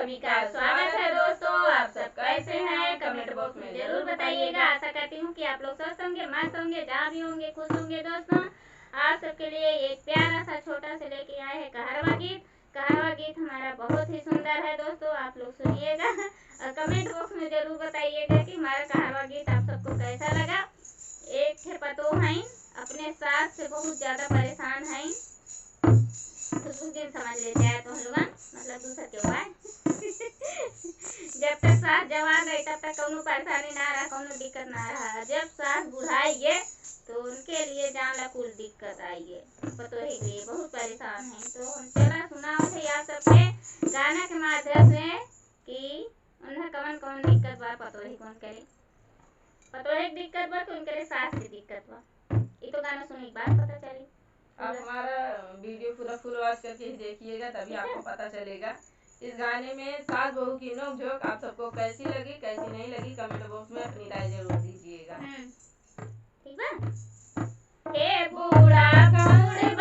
सभी का स्वागत है दोस्तों। आप सब कैसे हैं कमेंट बॉक्स में जरूर बताइएगा। आशा करती हूँ कि आप लोग स्वस्थ होंगे, मस्त होंगे, जहाँ भी होंगे खुश होंगे। दोस्तों आप सबके लिए एक प्यारा सा छोटा से लेके आए हैं कहरवा गीत। कहरवा गीत हमारा बहुत ही सुंदर है दोस्तों, आप लोग सुनिएगा और कमेंट बॉक्स में जरूर बताइएगा कि हमारा कहरवा गीत आप सबको कैसा लगा। एक थे पतो हैं अपने सास से बहुत ज्यादा परेशान हैं, तो कुछ दिन समझ लेते हैं तो हम लोग मतलब दूसरा क्यों है जब तक सास जवान रही तब तक कोनो परेशानी ना रहा, कोनो दिक्कत ना रहा। जब सास बुढ़ाइए तो उनके लिए जानला कुल दिक्कत आइए, पतो ही लिए बहुत परेशान हैं। तो हम चला सुनाओ थे आप सबके गाना के माध्यम से कि उन्हें कौन कौन दिक्कत बा, पतो ही कौन करे, पतो ही दिक्कत बा तो उनके सास की दिक्कत बा। ये तो गाना सुनी बात पता चली। आप हमारा वीडियो पूरा फुल वॉच करके ही देखिएगा, तभी आपको पता चलेगा। इस गाने में सास बहू की नोक-झोंक आप सबको कैसी लगी कैसी नहीं लगी कमेंट बॉक्स में अपनी राय जरूर दीजिएगा। ठीक बा। हे बूढ़ा कौन